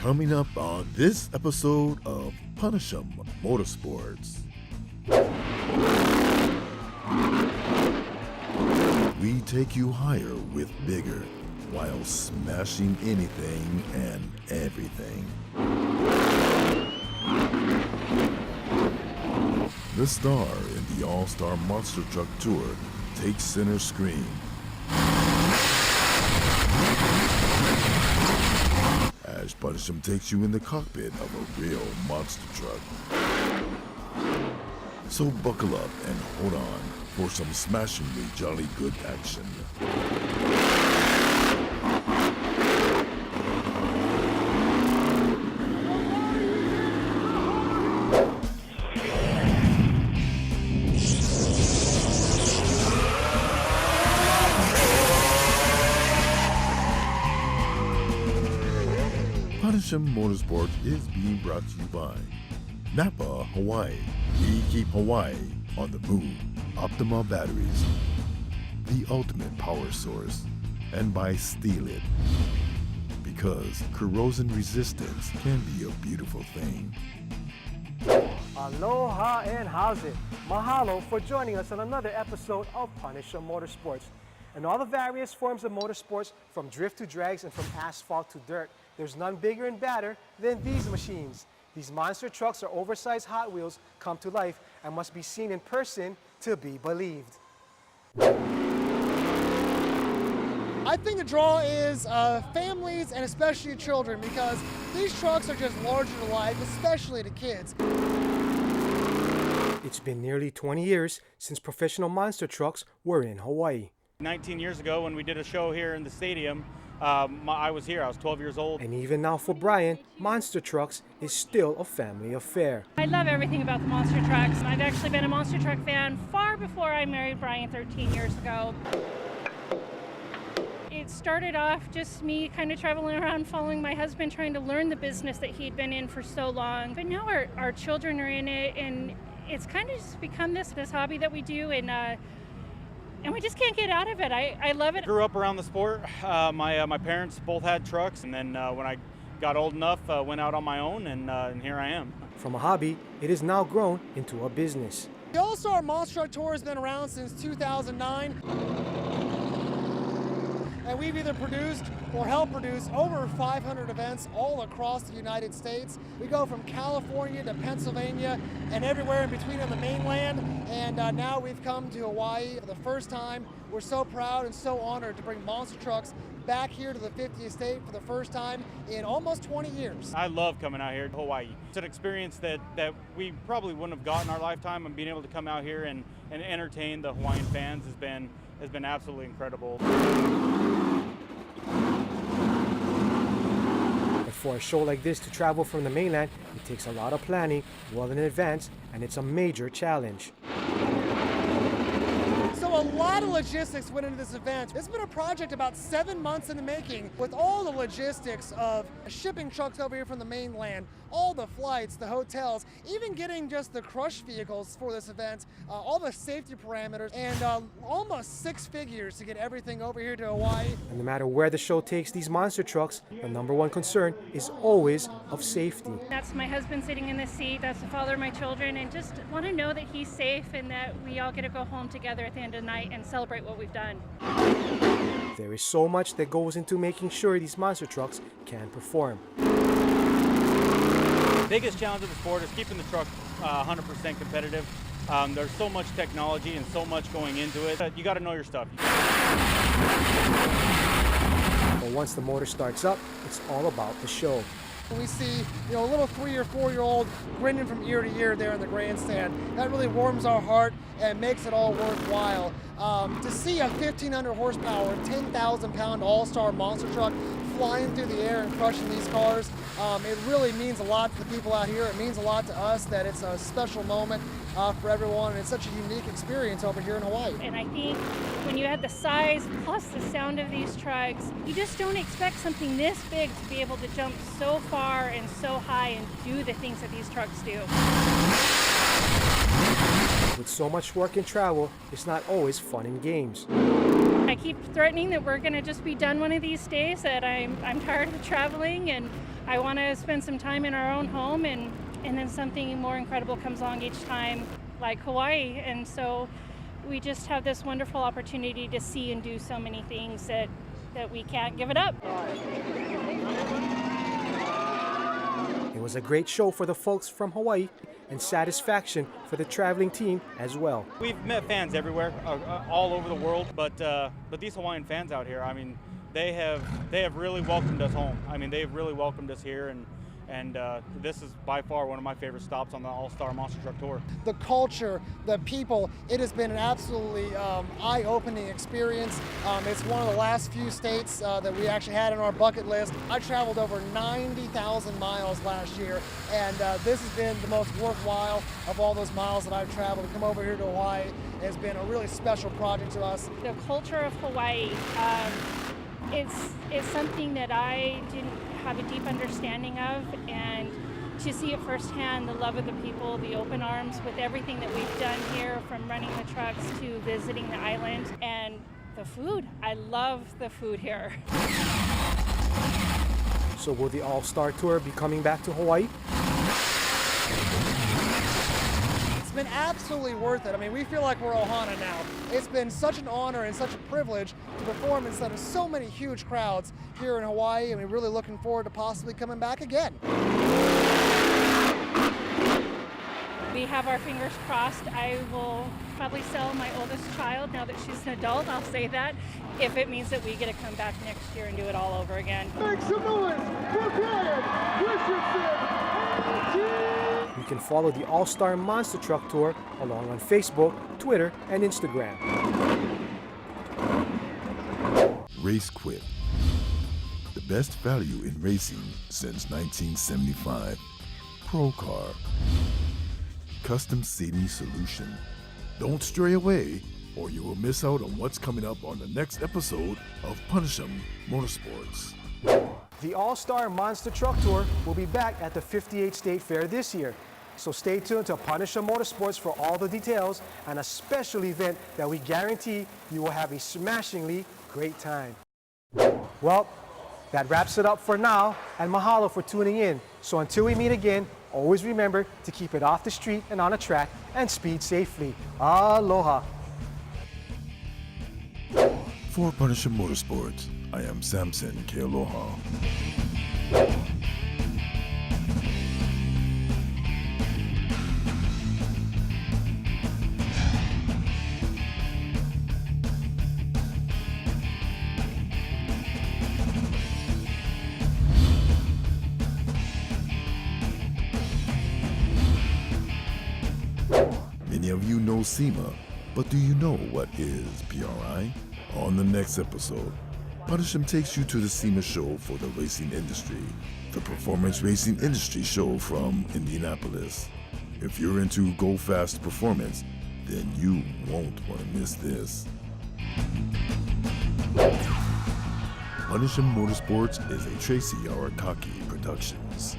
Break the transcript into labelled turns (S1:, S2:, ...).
S1: Coming up on this episode of PunishUM Motorsports. We take you higher with bigger while smashing anything and everything. The star in the All-Star Monster Truck Tour takes center screen. As PunishUM takes you in the cockpit of a real monster truck. So buckle up and hold on for some smashingly jolly good action. PunishUM Motorsports is being brought to you by Napa, Hawaii. We keep Hawaii on the move. Optima Batteries, the ultimate power source. And by Steel It, because corrosion resistance can be a beautiful thing.
S2: Aloha and how's it? Mahalo for joining us on another episode of PunishUM Motorsports. In all the various forms of motorsports, from drift to drags and from asphalt to dirt, there's none bigger and badder than these machines. These monster trucks or oversized Hot Wheels come to life and must be seen in person to be believed.
S3: I think the draw is families and especially children, because these trucks are just larger than life, especially to kids.
S2: It's been nearly 20 years since professional monster trucks were in Hawaii.
S4: 19 years ago when we did a show here in the stadium, I was here, I was 12 years old.
S2: And even now for Brian, monster trucks is still a family affair.
S5: I love everything about the monster trucks. I've actually been a monster truck fan far before I married Brian 13 years ago. It started off just me kind of traveling around following my husband, trying to learn the business that he'd been in for so long. But now our children are in it, and it's kind of just become this hobby that we do, and we just can't get out of it. I love it.
S4: Grew up around the sport. My parents both had trucks, and then when I got old enough, went out on my own, and here I am.
S2: From a hobby, it has now grown into a business.
S3: The All-Star Monster Truck Tour has been around since 2009. And we've either produced or helped produce over 500 events all across the United States. We go from California to Pennsylvania and everywhere in between on the mainland. And now we've come to Hawaii for the first time. We're so proud and so honored to bring monster trucks back here to the 50th state for the first time in almost 20 years.
S4: I love coming out here to Hawaii. It's an experience that we probably wouldn't have got in our lifetime, and being able to come out here and entertain the Hawaiian fans has been absolutely incredible.
S2: For a show like this to travel from the mainland, it takes a lot of planning well in advance, and it's a major challenge.
S3: So a lot of logistics went into this event. It's been a project about 7 months in the making, with all the logistics of shipping trucks over here from the mainland, all the flights, the hotels, even getting just the crush vehicles for this event, all the safety parameters, and almost 6 figures to get everything over here to Hawaii.
S2: And no matter where the show takes these monster trucks, the number one concern is always of safety.
S5: That's my husband sitting in the seat, that's the father of my children, and just want to know that he's safe and that we all get to go home together at the end of the night and celebrate what we've done.
S2: There is so much that goes into making sure these monster trucks can perform.
S4: The biggest challenge of the sport is keeping the truck 100% competitive. There's so much technology and so much going into it. You got to know your stuff.
S2: But once the motor starts up, it's all about the show.
S3: We see, a little 3 or 4 year old grinning from ear to ear there in the grandstand. That really warms our heart and makes it all worthwhile. To see a 1,500 horsepower, 10,000 pound all-star monster truck flying through the air and crushing these cars, it really means a lot to the people out here. It means a lot to us that it's a special moment for everyone, and it's such a unique experience over here in Hawaii.
S5: And I think when you add the size plus the sound of these trucks, you just don't expect something this big to be able to jump so far and so high and do the things that these trucks do.
S2: With so much work and travel, it's not always fun and games.
S5: I keep threatening that we're going to just be done one of these days, that I'm tired of traveling, and I want to spend some time in our own home, and then something more incredible comes along each time, like Hawaii. And so we just have this wonderful opportunity to see and do so many things that we can't give it up.
S2: It was a great show for the folks from Hawaii and satisfaction for the traveling team as well.
S4: We've met fans everywhere, all over the world, but these Hawaiian fans out here, I mean, they have really welcomed us home. I mean, they've really welcomed us here, and this is by far one of my favorite stops on the All-Star Monster Truck Tour.
S3: The culture, the people, it has been an absolutely eye-opening experience. It's one of the last few states that we actually had on our bucket list. I traveled over 90,000 miles last year, and this has been the most worthwhile of all those miles that I've traveled. To come over here to Hawaii has been a really special project to us.
S5: The culture of Hawaii, it's something that I didn't have a deep understanding of, and to see it firsthand, the love of the people, the open arms with everything that we've done here, from running the trucks to visiting the island, and the food. I love the food here.
S2: So will the All-Star Tour be coming back to Hawaii?
S3: It's been absolutely worth it. I mean, we feel like we're Ohana now. It's been such an honor and such a privilege to perform in front of so many huge crowds here in Hawaii, and we're really looking forward to possibly coming back again.
S5: We have our fingers crossed. I will probably sell my oldest child now that she's an adult, I'll say that, if it means that we get to come back next year and do it all over again.
S3: Make some noise for Brian Christensen!
S2: You can follow the All-Star Monster Truck Tour along on Facebook, Twitter, and Instagram.
S1: Race Quit. The best value in racing since 1975. Pro Car. Custom seating solution. Don't stray away, or you will miss out on what's coming up on the next episode of PunishUM Motorsports.
S2: The All-Star Monster Truck Tour will be back at the 58th State Fair this year. So stay tuned to PunishUM Motorsports for all the details and a special event that we guarantee you will have a smashingly great time. Well, that wraps it up for now, and mahalo for tuning in. So until we meet again, always remember to keep it off the street and on the track and speed safely. Aloha.
S1: For PunishUM Motorsports, I am Samson K. Aloha. Many of you know SEMA, but do you know what is PRI? On the next episode, PunishUM takes you to the SEMA show for the racing industry, the performance racing industry show from Indianapolis. If you're into go fast performance, then you won't want to miss this. PunishUM Motorsports is a Tracy Arakaki Productions.